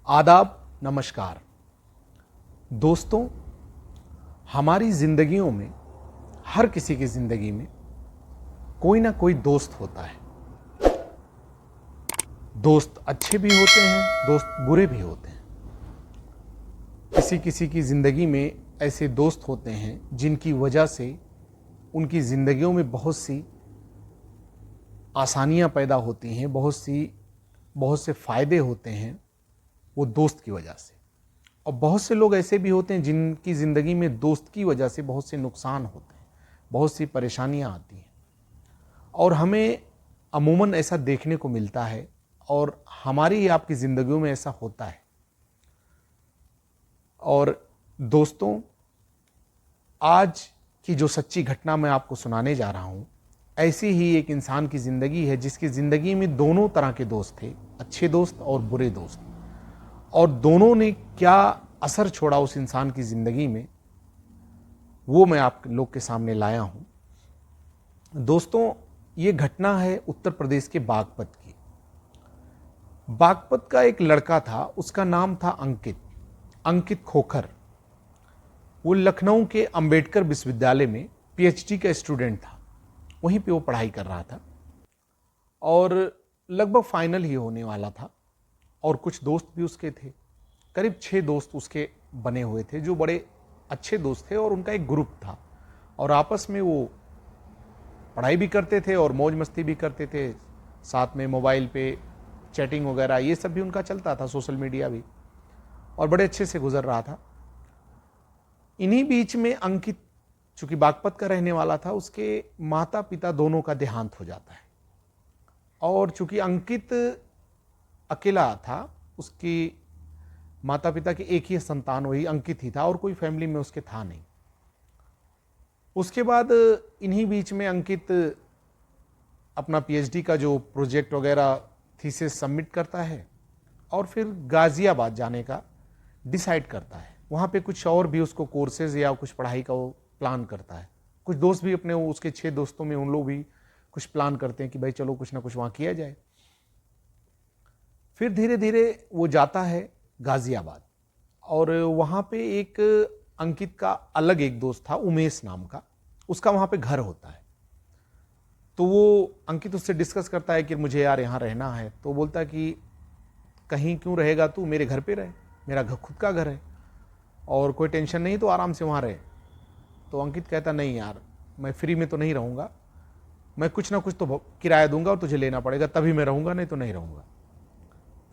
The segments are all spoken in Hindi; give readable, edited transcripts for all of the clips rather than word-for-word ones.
आदाब, नमस्कार दोस्तों। हमारी ज़िंदगियों में, हर किसी की ज़िंदगी में कोई ना कोई दोस्त होता है। दोस्त अच्छे भी होते हैं, दोस्त बुरे भी होते हैं। किसी किसी की ज़िंदगी में ऐसे दोस्त होते हैं जिनकी वजह से उनकी ज़िंदगियों में बहुत सी आसानियां पैदा होती हैं, बहुत से फ़ायदे होते हैं वो दोस्त की वजह से। और बहुत से लोग ऐसे भी होते हैं जिनकी ज़िंदगी में दोस्त की वजह से बहुत से नुकसान होते हैं, बहुत सी परेशानियां आती हैं। और हमें अमूमन ऐसा देखने को मिलता है और हमारी ही आपकी ज़िंदगियों में ऐसा होता है। और दोस्तों, आज की जो सच्ची घटना मैं आपको सुनाने जा रहा हूं, ऐसी ही एक इंसान की ज़िंदगी है जिसकी ज़िंदगी में दोनों तरह के दोस्त थे, अच्छे दोस्त और बुरे दोस्त। और दोनों ने क्या असर छोड़ा उस इंसान की ज़िंदगी में, वो मैं आप लोग के सामने लाया हूं। दोस्तों, ये घटना है उत्तर प्रदेश के बागपत की। बागपत का एक लड़का था, उसका नाम था अंकित खोखर। वो लखनऊ के अंबेडकर विश्वविद्यालय में पीएचडी का स्टूडेंट था। वहीं पे वो पढ़ाई कर रहा था और लगभग फाइनल ही होने वाला था। और कुछ दोस्त भी उसके थे, करीब 6 दोस्त उसके बने हुए थे जो बड़े अच्छे दोस्त थे। और उनका एक ग्रुप था और आपस में वो पढ़ाई भी करते थे और मौज मस्ती भी करते थे। साथ में मोबाइल पे चैटिंग वगैरह ये सब भी उनका चलता था, सोशल मीडिया भी, और बड़े अच्छे से गुजर रहा था। इन्हीं बीच में अंकित, चूंकि बागपत का रहने वाला था, उसके माता पिता दोनों का देहांत हो जाता है। और चूंकि अंकित अकेला था, उसकी माता पिता की एक ही संतान वही अंकित ही था और कोई फैमिली में उसके था नहीं। उसके बाद इन्हीं बीच में अंकित अपना पीएचडी का जो प्रोजेक्ट वगैरह थीसिस सबमिट करता है और फिर गाजियाबाद जाने का डिसाइड करता है। वहाँ पे कुछ और भी उसको कोर्सेज या कुछ पढ़ाई का वो प्लान करता है। कुछ दोस्त भी अपने, उसके 6 दोस्तों में उन लोग भी कुछ प्लान करते हैं कि भाई चलो कुछ ना कुछ वहाँ किया जाए। फिर धीरे धीरे वो जाता है गाजियाबाद और वहाँ पे एक अंकित का अलग एक दोस्त था, उमेश नाम का, उसका वहाँ पे घर होता है। तो वो अंकित उससे डिस्कस करता है कि मुझे यार यहाँ रहना है। तो बोलता है कि कहीं क्यों रहेगा तू, मेरे घर पे रहे, मेरा घर खुद का घर है और कोई टेंशन नहीं, तो आराम से वहाँ रहे। तो अंकित कहता नहीं यार, मैं फ्री में तो नहीं रहूँगा, मैं कुछ ना कुछ तो किराया दूंगा और तुझे लेना पड़ेगा, तभी मैं रहूँगा, नहीं तो नहीं रहूँगा।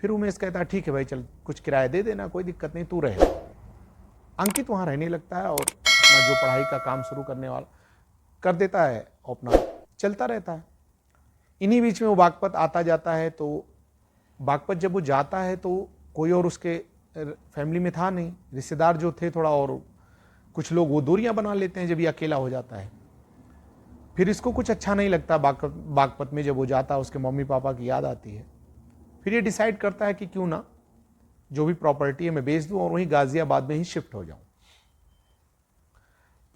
फिर उमेश कहता है ठीक है भाई, चल कुछ किराया दे देना, कोई दिक्कत नहीं, तू रहे। अंकित वहाँ रहने लगता है और अपना जो पढ़ाई का काम शुरू करने वाला कर देता है, अपना चलता रहता है। इन्हीं बीच में वो बागपत आता जाता है। तो बागपत जब वो जाता है तो कोई और उसके फैमिली में था नहीं, रिश्तेदार जो थे थोड़ा, और कुछ लोग वो दूरियां बना लेते हैं जब ये अकेला हो जाता है। फिर इसको कुछ अच्छा नहीं लगता बागपत में। जब वो जाता है उसके मम्मी पापा की याद आती है। फिर ये डिसाइड करता है कि क्यों ना जो भी प्रॉपर्टी है मैं बेच दूं और वहीं गाजियाबाद में ही शिफ्ट हो जाऊं।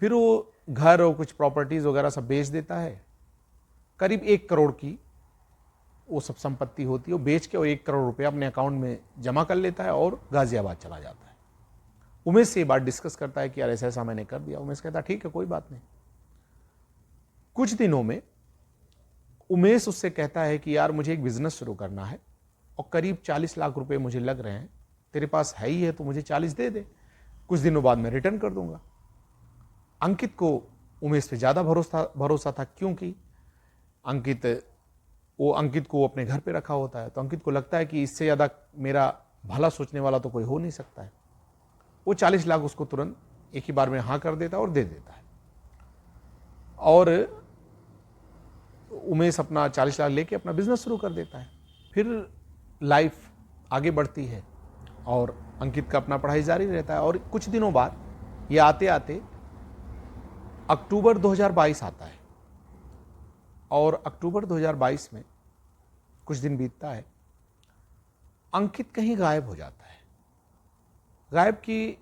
फिर वो घर और कुछ प्रॉपर्टीज वगैरह सब बेच देता है। करीब 1 करोड़ की वो सब संपत्ति होती है, वो बेच के और 1 करोड़ रुपया अपने अकाउंट में जमा कर लेता है और गाजियाबाद चला जाता है। उमेश से ये बात डिस्कस करता है कि यार ऐसा ऐसा मैंने कर दिया। उमेश कहता ठीक है, कोई बात नहीं। कुछ दिनों में उमेश उससे कहता है कि यार मुझे एक बिजनेस शुरू करना है और करीब 40 लाख रुपए मुझे लग रहे हैं, तेरे पास है ही है तो मुझे 40 दे दे, कुछ दिनों बाद मैं रिटर्न कर दूंगा। अंकित को उमेश पे ज्यादा भरोसा था, क्योंकि अंकित को अपने घर पे रखा होता है। तो अंकित को लगता है कि इससे ज्यादा मेरा भला सोचने वाला तो कोई हो नहीं सकता है। वो 40 लाख उसको तुरंत एक ही बार में हाँ कर देता है और दे देता है। और उमेश अपना 40 लाख लेके अपना बिजनेस शुरू कर देता है। फिर लाइफ आगे बढ़ती है और अंकित का अपना पढ़ाई जारी रहता है। और कुछ दिनों बाद ये आते आते अक्टूबर 2022 आता है और अक्टूबर 2022 में कुछ दिन बीतता है, अंकित कहीं गायब हो जाता है। गायब की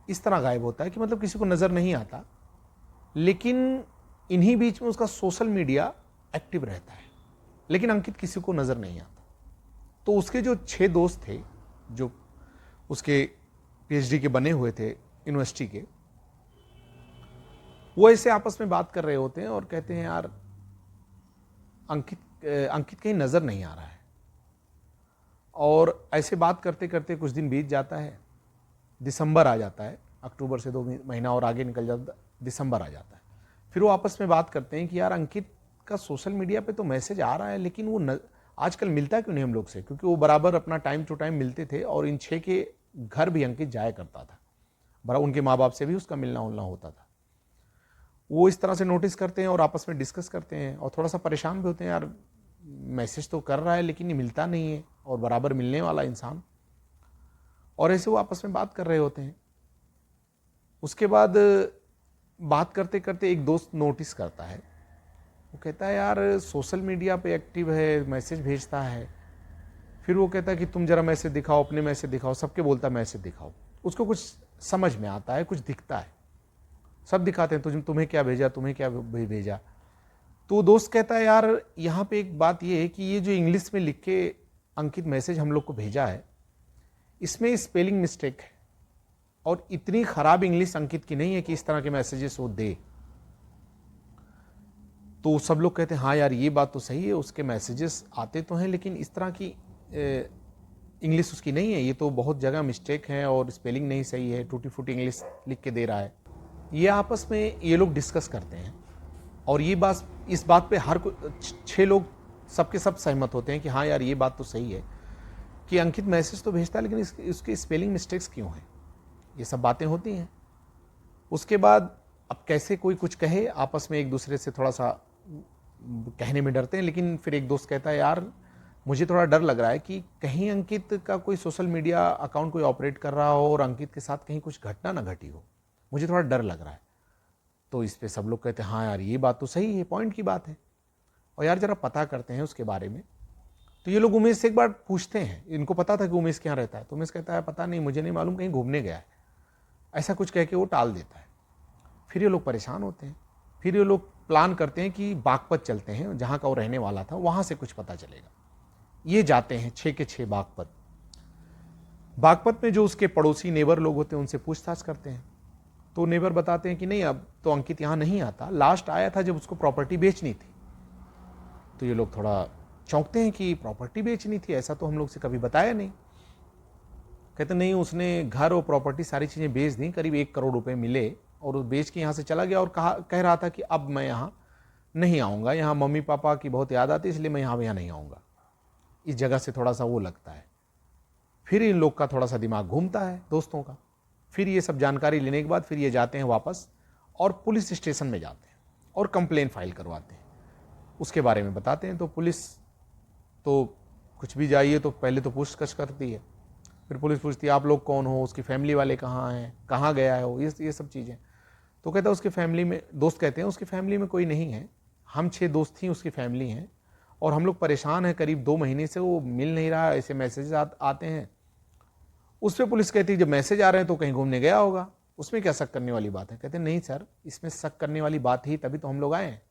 इस तरह गायब होता है कि मतलब किसी को नजर नहीं आता, लेकिन इन्हीं बीच में उसका सोशल मीडिया एक्टिव रहता है, लेकिन अंकित किसी को नजर नहीं आता। तो उसके जो 6 दोस्त थे जो उसके पीएचडी के बने हुए थे यूनिवर्सिटी के, वो ऐसे आपस में बात कर रहे होते हैं और कहते हैं यार अंकित कहीं नजर नहीं आ रहा है। और ऐसे बात करते करते कुछ दिन बीत जाता है, दिसंबर आ जाता है, अक्टूबर से 2 महीना और आगे निकल जाता, दिसंबर आ जाता है। फिर वो आपस में बात करते हैं कि यार अंकित का सोशल मीडिया पे तो मैसेज आ रहा है, लेकिन वो आजकल मिलता क्यों नहीं हम लोग से, क्योंकि वो बराबर अपना टाइम टू टाइम मिलते थे और इन 6 के घर भी अंकित जाया करता था, बड़ा उनके माँ बाप से भी उसका मिलना उलना होता था। वो इस तरह से नोटिस करते हैं और आपस में डिस्कस करते हैं और थोड़ा सा परेशान भी होते हैं, यार मैसेज तो कर रहा है लेकिन ये मिलता नहीं है और बराबर मिलने वाला इंसान। और ऐसे वो आपस में बात कर रहे होते हैं। उसके बाद बात करते करते एक दोस्त नोटिस करता है, वो कहता है यार सोशल मीडिया पे एक्टिव है, मैसेज भेजता है। फिर वो कहता है कि तुम जरा मैसेज दिखाओ, अपने मैसेज दिखाओ, सबके बोलता है मैसेज दिखाओ। उसको कुछ समझ में आता है, कुछ दिखता है, सब दिखाते हैं, तुम्हें क्या भेजा, तुम्हें क्या भेजा। तो दोस्त कहता है यार यहाँ पे एक बात ये है कि ये जो इंग्लिश में लिख के अंकित मैसेज हम लोग को भेजा है, इसमें स्पेलिंग मिस्टेक है और इतनी खराब इंग्लिश अंकित की नहीं है कि इस तरह के मैसेजेस वो दे। तो सब लोग कहते हैं हाँ यार ये बात तो सही है, उसके मैसेजेस आते तो हैं लेकिन इस तरह की इंग्लिश उसकी नहीं है, ये तो बहुत जगह मिस्टेक है और स्पेलिंग नहीं सही है, टूटी फूटी इंग्लिश लिख के दे रहा है। ये आपस में ये लोग डिस्कस करते हैं और ये बात, इस बात पे हर 6 लोग सबके सब सहमत होते हैं कि हाँ यार ये बात तो सही है कि अंकित मैसेज तो भेजता है लेकिन इसके स्पेलिंग मिस्टेक्स क्यों हैं, ये सब बातें होती हैं। उसके बाद अब कैसे कोई कुछ कहे, आपस में एक दूसरे से थोड़ा सा कहने में डरते हैं, लेकिन फिर एक दोस्त कहता है यार मुझे थोड़ा डर लग रहा है कि कहीं अंकित का कोई सोशल मीडिया अकाउंट कोई ऑपरेट कर रहा हो और अंकित के साथ कहीं कुछ घटना ना घटी हो, मुझे थोड़ा डर लग रहा है। तो इस पे सब लोग कहते हैं हाँ यार ये बात तो सही है, पॉइंट की बात है, और यार जरा पता करते हैं उसके बारे में। तो ये लोग उमेश से एक बार पूछते हैं, इनको पता था कि उमेश क्या रहता है, तो उमेश कहता है पता नहीं, मुझे नहीं मालूम, कहीं घूमने गया है, ऐसा कुछ कह के वो टाल देता है। फिर ये लोग परेशान होते हैं, फिर ये लोग प्लान करते हैं कि बागपत चलते हैं, जहाँ का वो रहने वाला था वहाँ से कुछ पता चलेगा। ये जाते हैं 6 के 6 बागपत। बागपत में जो उसके पड़ोसी नेबर लोग होते हैं उनसे पूछताछ करते हैं, तो नेबर बताते हैं कि नहीं अब तो अंकित यहाँ नहीं आता, लास्ट आया था जब उसको प्रॉपर्टी बेचनी थी। तो ये लोग थोड़ा चौंकते हैं कि प्रॉपर्टी बेचनी थी, ऐसा तो हम लोग से कभी बताया नहीं। कहते नहीं, उसने घर और प्रॉपर्टी सारी चीज़ें बेच दी, करीब 1 करोड़ रुपए मिले और वो बेच के यहाँ से चला गया और कह रहा था कि अब मैं यहाँ नहीं आऊँगा, यहाँ मम्मी पापा की बहुत याद आती है इसलिए मैं यहाँ नहीं आऊँगा। इस जगह से थोड़ा सा वो लगता है। फिर इन लोग का थोड़ा सा दिमाग घूमता है दोस्तों का। फिर ये सब जानकारी लेने के बाद फिर ये जाते हैं वापस और पुलिस स्टेशन में जाते हैं और कंप्लेन फाइल करवाते हैं, उसके बारे में बताते हैं। तो पुलिस तो कुछ भी जाइए तो पहले तो पूछताछ करती है, फिर पुलिस पूछती है आप लोग कौन हो, उसकी फैमिली वाले कहाँ हैं, कहाँ गया है वो, ये सब चीज़ें। तो कहता है उसकी फैमिली में, दोस्त कहते हैं उसकी फैमिली में कोई नहीं है, हम 6 दोस्त ही उसकी फैमिली हैं और हम लोग परेशान हैं, करीब 2 महीने से वो मिल नहीं रहा, ऐसे मैसेज आते हैं। उस पर पुलिस कहती है जब मैसेज आ रहे हैं तो कहीं घूमने गया होगा, उसमें क्या शक करने वाली बात है। कहते हैं नहीं सर, इसमें शक करने वाली बात ही तभी तो हम लोग आए हैं।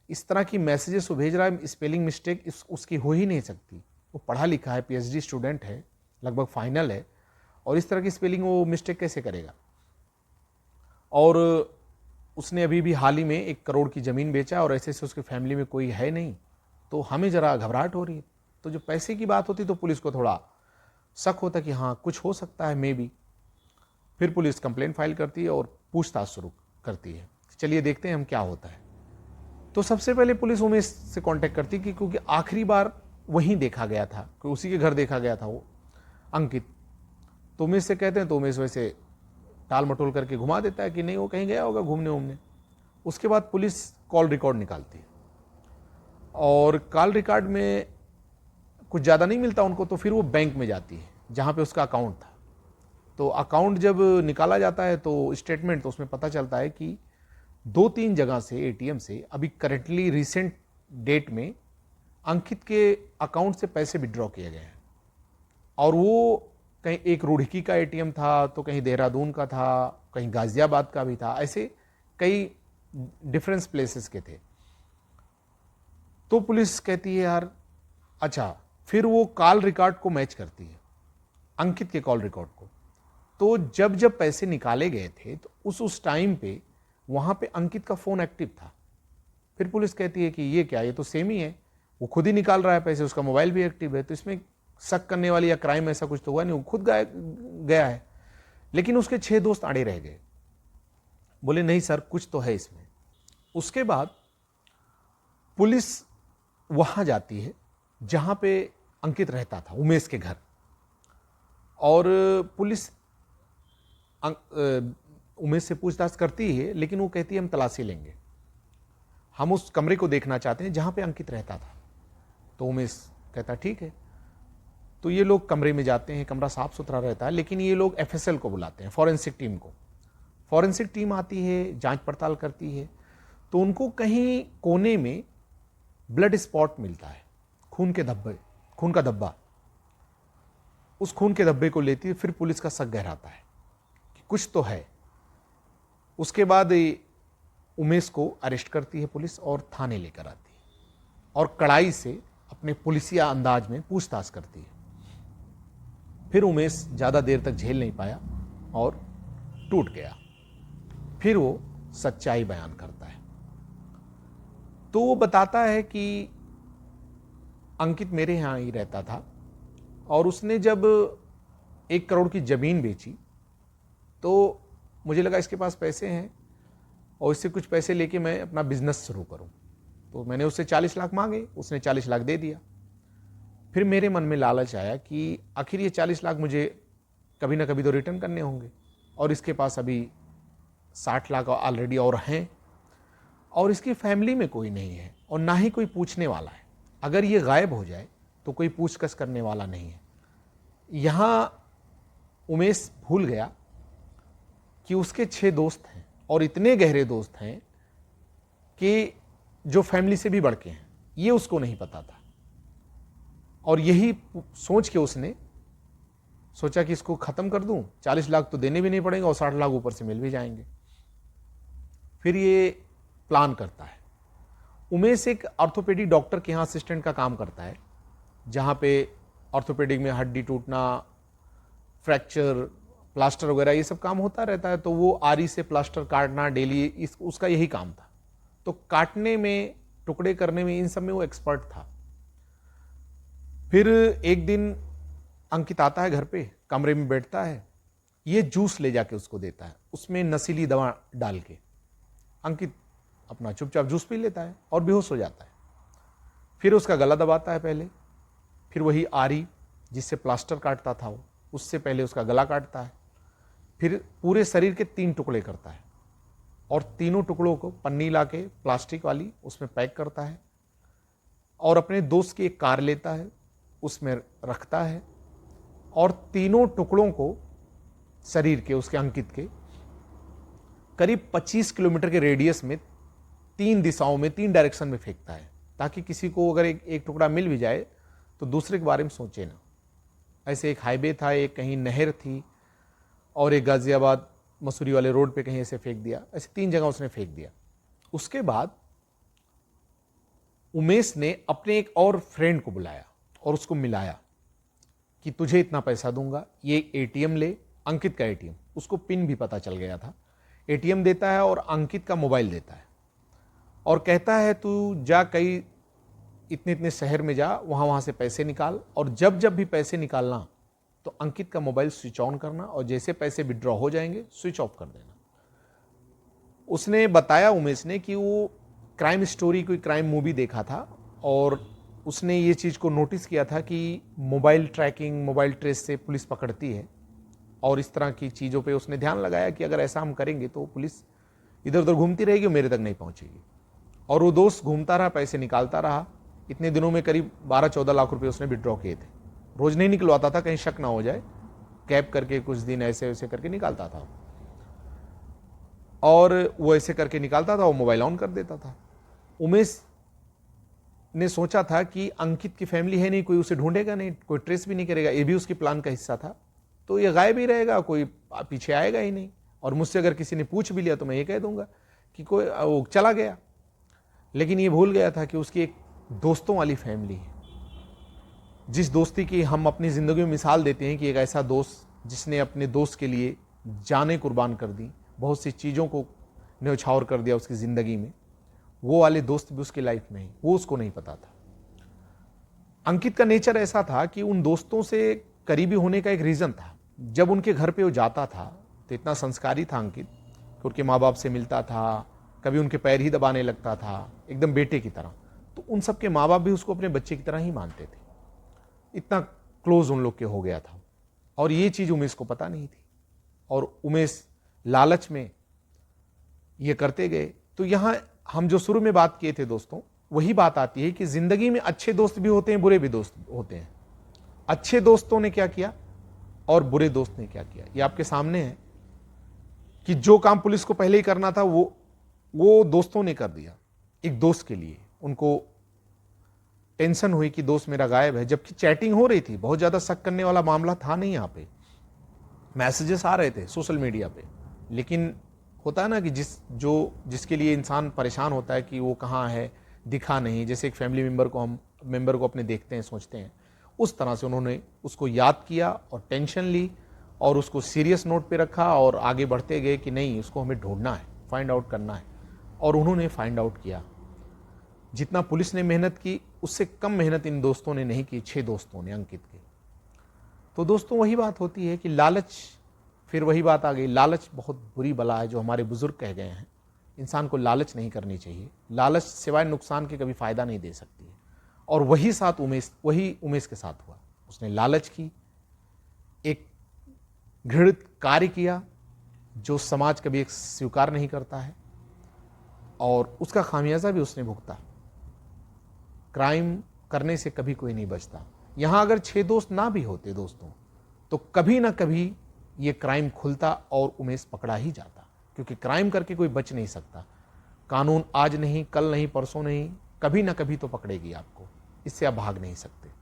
इस तरह की मैसेजेस वो भेज रहा है, स्पेलिंग मिस्टेक उसकी हो ही नहीं सकती, वो पढ़ा लिखा है, पीएचडी स्टूडेंट है, लगभग फाइनल है, और इस तरह की स्पेलिंग वो मिस्टेक कैसे करेगा। और उसने अभी भी हाल ही में 1 करोड़ की ज़मीन बेचा और ऐसे से उसकी फैमिली में कोई है नहीं, तो हमें ज़रा घबराहट हो रही है। तो जब पैसे की बात होती तो पुलिस को थोड़ा शक होता कि हाँ कुछ हो सकता है मे बी। फिर पुलिस कंप्लेंट फाइल करती है और पूछताछ शुरू करती है, चलिए देखते हैं हम क्या होता है। तो सबसे पहले पुलिस उमेश से कांटेक्ट करती कि क्योंकि आखिरी बार वहीं देखा गया था, कि उसी के घर देखा गया था वो अंकित। तो उमेश से कहते हैं तो उमेश वैसे टाल मटोल करके घुमा देता है कि नहीं वो कहीं गया होगा घूमने वूमने। उसके बाद पुलिस कॉल रिकॉर्ड निकालती है और कॉल रिकॉर्ड में कुछ ज़्यादा नहीं मिलता उनको, तो फिर वो बैंक में जाती है जहाँ पे उसका अकाउंट था। तो अकाउंट जब निकाला जाता है तो स्टेटमेंट, तो उसमें पता चलता है कि 2-3 जगह से एटीएम से अभी करेंटली रिसेंट डेट में अंकित के अकाउंट से पैसे विड्रॉ किए गए हैं। और वो कहीं एक रुड़की का एटीएम था, तो कहीं देहरादून का था, कहीं गाजियाबाद का भी था, ऐसे कई डिफरेंस प्लेसेस के थे। तो पुलिस कहती है यार अच्छा, फिर वो कॉल रिकॉर्ड को मैच करती है अंकित के कॉल रिकॉर्ड को, तो जब जब पैसे निकाले गए थे तो उस टाइम पे वहां पे अंकित का फोन एक्टिव था। फिर पुलिस कहती है कि ये क्या, ये तो सेम ही है, वो खुद ही निकाल रहा है पैसे, उसका मोबाइल भी एक्टिव है, तो इसमें शक करने वाली या क्राइम ऐसा कुछ तो हुआ नहीं, वो खुद गया है। लेकिन उसके 6 दोस्त अड़े रह गए, बोले नहीं सर कुछ तो है इसमें। उसके बाद पुलिस वहां जाती है जहां पे अंकित रहता था, उमेश के घर, और पुलिस उमेश से पूछताछ करती है, लेकिन वो कहती है हम तलाशी लेंगे, हम उस कमरे को देखना चाहते हैं जहां पे अंकित रहता था। तो उमेश कहता ठीक है। तो ये लोग कमरे में जाते हैं, कमरा साफ सुथरा रहता है, लेकिन ये लोग FSL को बुलाते हैं, फॉरेंसिक टीम को। फॉरेंसिक टीम आती है, जांच पड़ताल करती है, तो उनको कहीं कोने में ब्लड स्पॉट मिलता है, खून का धब्बा। उस खून के धब्बे को लेती है, फिर पुलिस का शक गहराता है कि कुछ तो है। उसके बाद उमेश को अरेस्ट करती है पुलिस और थाने लेकर आती है और कड़ाई से अपने पुलिसिया अंदाज में पूछताछ करती है। फिर उमेश ज्यादा देर तक झेल नहीं पाया और टूट गया। फिर वो सच्चाई बयान करता है। तो वो बताता है कि अंकित मेरे यहां ही रहता था और उसने जब 1 करोड़ की जमीन बेची तो मुझे लगा इसके पास पैसे हैं और इससे कुछ पैसे लेके मैं अपना बिजनेस शुरू करूं। तो मैंने उससे 40 लाख मांगे, उसने 40 लाख दे दिया। फिर मेरे मन में लालच आया कि आखिर ये 40 लाख मुझे कभी ना कभी तो रिटर्न करने होंगे, और इसके पास अभी 60 लाख ऑलरेडी और हैं, और इसकी फैमिली में कोई नहीं है और ना ही कोई पूछने वाला है। अगर ये गायब हो जाए तो कोई पूछताछ करने वाला नहीं है। यहां उमेश भूल गया कि उसके 6 दोस्त हैं और इतने गहरे दोस्त हैं कि जो फैमिली से भी बढ़ के हैं, ये उसको नहीं पता था। और यही सोच के उसने सोचा कि इसको खत्म कर दूं, 40 लाख तो देने भी नहीं पड़ेंगे और 60 लाख ऊपर से मिल भी जाएंगे। फिर ये प्लान करता है। उमेश एक ऑर्थोपेडिक डॉक्टर के यहाँ असिस्टेंट का काम करता है, जहाँ पे ऑर्थोपेडिक में हड्डी टूटना, फ्रैक्चर, प्लास्टर वगैरह ये सब काम होता रहता है। तो वो आरी से प्लास्टर काटना डेली, उसका यही काम था। तो काटने में, टुकड़े करने में, इन सब में वो एक्सपर्ट था। फिर एक दिन अंकित आता है घर पे, कमरे में बैठता है, ये जूस ले जाके उसको देता है, उसमें नशीली दवा डाल के। अंकित अपना चुपचाप जूस पी लेता है और बेहोश हो जाता है। फिर उसका गला दबाता है पहले, फिर वही आरी जिससे प्लास्टर काटता था वो, उससे पहले उसका गला काटता है। फिर पूरे शरीर के 3 टुकड़े करता है और तीनों टुकड़ों को पन्नी लाके प्लास्टिक वाली उसमें पैक करता है और अपने दोस्त की एक कार लेता है, उसमें रखता है और तीनों टुकड़ों को शरीर के, उसके अंकित के, करीब 25 किलोमीटर के रेडियस में 3 दिशाओं में, 3 डायरेक्शन में फेंकता है, ताकि किसी को अगर एक टुकड़ा मिल भी जाए तो दूसरे के बारे में सोचे ना। ऐसे एक हाईवे था, एक कहीं नहर थी और एक गाजियाबाद मसूरी वाले रोड पे कहीं ऐसे फेंक दिया। ऐसे 3 जगह उसने फेंक दिया। उसके बाद उमेश ने अपने एक और फ्रेंड को बुलाया और उसको मिलाया कि तुझे इतना पैसा दूंगा, ये एटीएम ले, अंकित का एटीएम, उसको पिन भी पता चल गया था। एटीएम देता है और अंकित का मोबाइल देता है और कहता है तू जा, कई इतने इतने शहर में जा, वहां से पैसे निकाल और जब जब भी पैसे निकालना तो अंकित का मोबाइल स्विच ऑन करना और जैसे पैसे विड्रॉ हो जाएंगे स्विच ऑफ कर देना। उसने बताया, उमेश ने, कि वो क्राइम स्टोरी, कोई क्राइम मूवी देखा था और उसने ये चीज़ को नोटिस किया था कि मोबाइल ट्रैकिंग, मोबाइल ट्रेस से पुलिस पकड़ती है और इस तरह की चीज़ों पे उसने ध्यान लगाया कि अगर ऐसा हम करेंगे तो पुलिस इधर उधर घूमती रहेगी और मेरे तक नहीं पहुंचेगी। और वो दोस्त घूमता रहा, पैसे निकालता रहा। इतने दिनों में करीब 12-14 लाख रुपए उसने विड्रॉ किए थे। रोज नहीं निकलवाता था, कहीं शक ना हो जाए, कैब करके कुछ दिन ऐसे वैसे करके निकालता था और वो ऐसे करके निकालता था, वो मोबाइल ऑन कर देता था। उमेश ने सोचा था कि अंकित की फैमिली है नहीं, कोई उसे ढूंढेगा नहीं, कोई ट्रेस भी नहीं करेगा, ये भी उसके प्लान का हिस्सा था। तो ये गायब ही रहेगा, कोई पीछे आएगा ही नहीं और मुझसे अगर किसी ने पूछ भी लिया तो मैं ये कह दूंगा कि कोई वो चला गया। लेकिन ये भूल गया था कि उसकी एक दोस्तों वाली फैमिली है, जिस दोस्ती की हम अपनी जिंदगी में मिसाल देते हैं कि एक ऐसा दोस्त जिसने अपने दोस्त के लिए जानें कुर्बान कर दी, बहुत सी चीज़ों को न्यौछावर कर दिया उसकी ज़िंदगी में, वो वाले दोस्त भी उसकी लाइफ में ही, वो उसको नहीं पता था। अंकित का नेचर ऐसा था कि उन दोस्तों से करीबी होने का एक रीज़न था। जब उनके घर पे वो जाता था तो इतना संस्कारी था अंकित कि उनके माँ बाप से मिलता था, कभी उनके पैर ही दबाने लगता था, एकदम बेटे की तरह। तो उन सब के माँ बाप भी उसको अपने बच्चे की तरह ही मानते थे, इतना क्लोज उन लोग के हो गया था। और ये चीज़ उमेश को पता नहीं थी, और उमेश लालच में ये करते गए। तो यहाँ हम जो शुरू में बात किए थे दोस्तों, वही बात आती है कि जिंदगी में अच्छे दोस्त भी होते हैं, बुरे भी दोस्त होते हैं। अच्छे दोस्तों ने क्या किया और बुरे दोस्त ने क्या किया, ये आपके सामने है कि जो काम पुलिस को पहले ही करना था वो दोस्तों ने कर दिया। एक दोस्त के लिए उनको टेंशन हुई कि दोस्त मेरा गायब है, जबकि चैटिंग हो रही थी, बहुत ज्यादा शक करने वाला मामला था नहीं, यहाँ पे मैसेजेस आ रहे थे सोशल मीडिया पे। लेकिन होता है ना कि जिसके लिए इंसान परेशान होता है कि वो कहाँ है, दिखा नहीं, जैसे एक फैमिली मेंबर को अपने देखते हैं, सोचते हैं, उस तरह से उन्होंने उसको याद किया और टेंशन ली और उसको सीरियस नोट पे रखा और आगे बढ़ते गए कि नहीं, उसको हमें ढूंढना है, फाइंड आउट करना है। और उन्होंने फाइंड आउट किया। जितना पुलिस ने मेहनत की उससे कम मेहनत इन दोस्तों ने नहीं की, 6 दोस्तों ने अंकित के। तो दोस्तों वही बात होती है कि लालच, फिर वही बात आ गई, लालच बहुत बुरी बला है, जो हमारे बुजुर्ग कह गए हैं। इंसान को लालच नहीं करनी चाहिए, लालच सिवाय नुकसान के कभी फायदा नहीं दे सकती है। और वही उमेश के साथ हुआ। उसने लालच की, एक घृणित कार्य किया जो समाज कभी एक स्वीकार नहीं करता है, और उसका खामियाजा भी उसने भुगता। क्राइम करने से कभी कोई नहीं बचता। यहां अगर 6 दोस्त ना भी होते दोस्तों, तो कभी ना कभी ये क्राइम खुलता और उमेश पकड़ा ही जाता, क्योंकि क्राइम करके कोई बच नहीं सकता। कानून आज नहीं, कल नहीं, परसों नहीं, कभी ना कभी तो पकड़ेगी आपको, इससे आप भाग नहीं सकते।